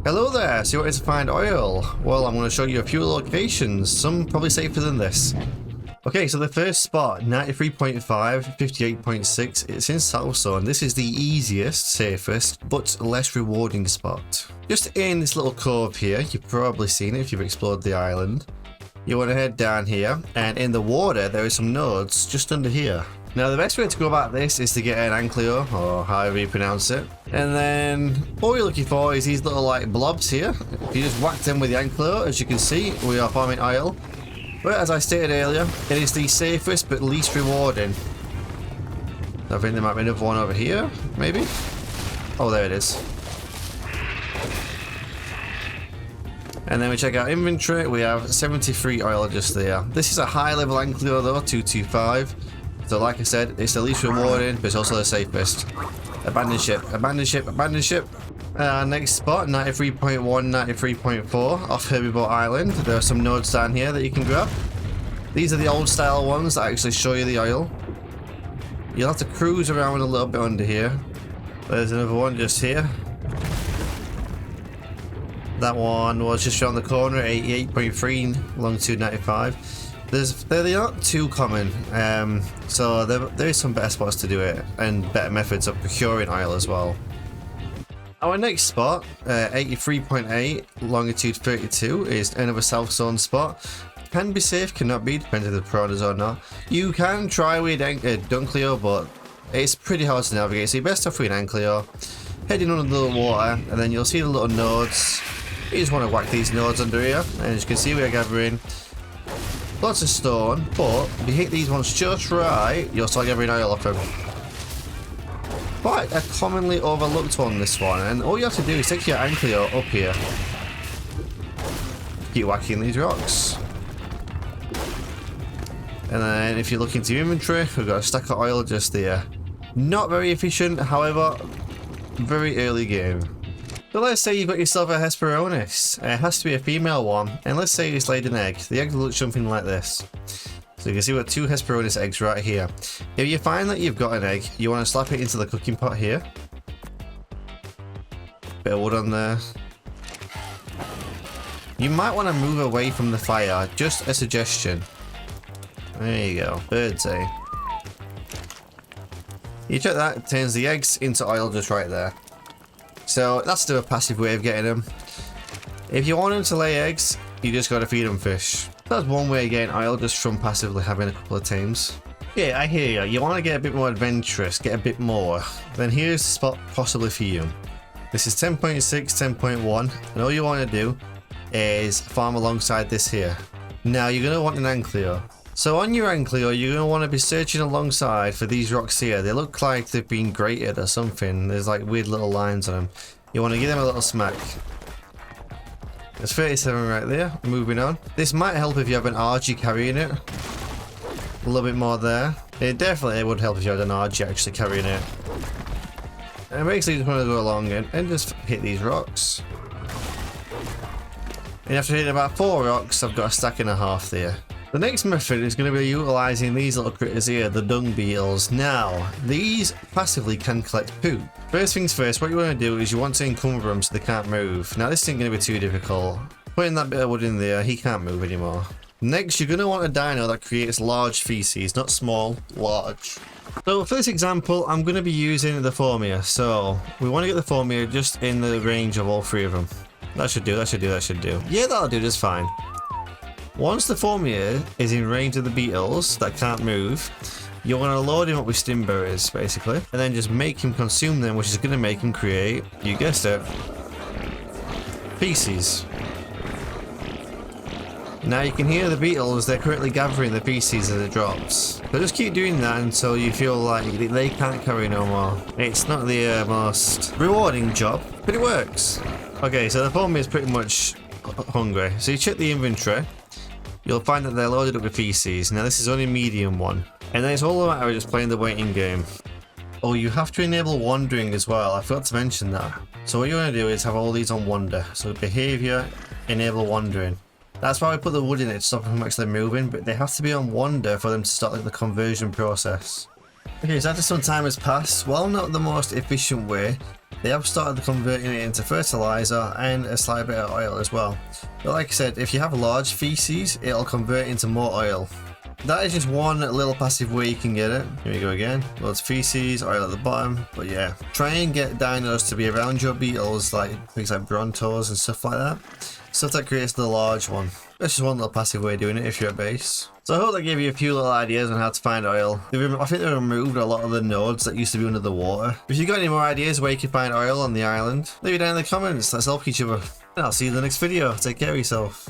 Hello there, so you wanted to find oil? Well, I'm going to show you a few locations, some probably safer than this. Okay, so the first spot, 93.5, 58.6, it's in South Zone. This is the easiest, safest, but less rewarding spot. Just in this little cove here, you've probably seen it if you've explored the island. You want to head down here, and in the water there are some nodes just under here. Now the best way to go about this is to get an Ankleo, or however you pronounce it. And then what we're looking for is these little like blobs here. If you just whack them with the Ankleo, as you can see, we are farming oil. But as I stated earlier, it is the safest but least rewarding. I think there might be another one over here, maybe? Oh, there it is. And then we check our inventory, we have 73 oil just there. This is a high level Ankleo though, 225. So like I said, it's the least rewarding, but it's also the safest. Abandoned ship, abandoned ship, abandoned ship. Next spot, 93.1, 93.4 off Herbivore Island. There are some nodes down here that you can grab. These are the old style ones that actually show you the oil. You'll have to cruise around a little bit under here. There's another one just here. That one was just around the corner, 88.3, longitude 95. They're not too common, so there is some better spots to do it and better methods of procuring oil as well. Our next spot, 83.8, longitude 32, is another South Zone spot. Can be safe, cannot be, depending if the piranhas or not. You can try with Dunkleo, but it's pretty hard to navigate, so you're best off with an Ankleo. Heading under the little water, and then you'll see the little nodes. You just want to whack these nodes under here, and as you can see, we are gathering lots of stone, but if you hit these ones just right, you'll start gathering oil off them. Quite a commonly overlooked one, this one, and all you have to do is take your Ankleo up here. Keep whacking these rocks. And then if you look into your inventory, we've got a stack of oil just there. Not very efficient, however, very early game. So let's say you've got yourself a Hesperornis. It has to be a female one, and let's say it's laid an egg. The egg looks something like this. So you can see we've got two Hesperornis eggs right here. If you find that you've got an egg, you want to slap it into the cooking pot here. Bit of wood on there. You might want to move away from the fire, just a suggestion. There you go, bird's eye. You check that, it turns the eggs into oil just right there. So that's still a passive way of getting them. If you want them to lay eggs, you just got to feed them fish. That's one way of getting oil, just from passively having a couple of tames. Yeah, I hear you. You want to get a bit more adventurous, get a bit more. Then here's the spot possibly for you. This is 10.6, 10.1, and all you want to do is farm alongside this here. Now you're going to want an Ankleo. So on your Ankleo, you're going to want to be searching alongside for these rocks here. They look like they've been grated or something. There's like weird little lines on them. You want to give them a little smack. There's 37 right there. Moving on. This might help if you have an RG carrying it. A little bit more there. It definitely would help if you had an RG actually carrying it. And basically you just want to go along and just hit these rocks. And after hitting about 4 rocks, I've got a stack and a half there. The next method is going to be utilising these little critters here, the dung beetles. Now, these passively can collect poop. First things first, what you want to do is you want to encumber them so they can't move. Now this isn't going to be too difficult. Putting that bit of wood in there, he can't move anymore. Next, you're going to want a dino that creates large feces, not small, large. So for this example, I'm going to be using the Formia. So we want to get the Formia just in the range of all 3 of them. That should do, that should do, that should do. Yeah, that'll do just fine. Once the Formia is in range of the beetles that can't move, you want to load him up with stim berries, basically, and then just make him consume them, which is going to make him create, you guessed it, feces. Now you can hear the beetles, they're currently gathering the feces as it drops. So just keep doing that until you feel like they can't carry no more. It's not the most rewarding job, but it works. Okay, so the Formia is pretty much hungry. So you check the inventory. You'll find that they're loaded up with feces. Now this is only a medium one. And then it's all a matter of just playing the waiting game. Oh, you have to enable wandering as well. I forgot to mention that. So what you want to do is have all these on wander. So behavior, enable wandering. That's why we put the wood in it to stop them from actually moving, but they have to be on wander for them to start like the conversion process. Okay, so after some time has passed, while not the most efficient way, They have started converting it into fertilizer and a slight bit of oil as well. But like I said, if you have large feces, it'll convert into more oil. That is just one little passive way you can get it. Here we go again. Loads of feces, oil at the bottom. But yeah, try and get dinos to be around your beetles, like things like brontos and stuff like that. Stuff that creates the large one. That's just one little passive way of doing it if you're at base. So I hope that gave you a few little ideas on how to find oil. I think they removed a lot of the nodes that used to be under the water. If you've got any more ideas where you can find oil on the island, leave it down in the comments. Let's help each other. And I'll see you in the next video. Take care of yourself.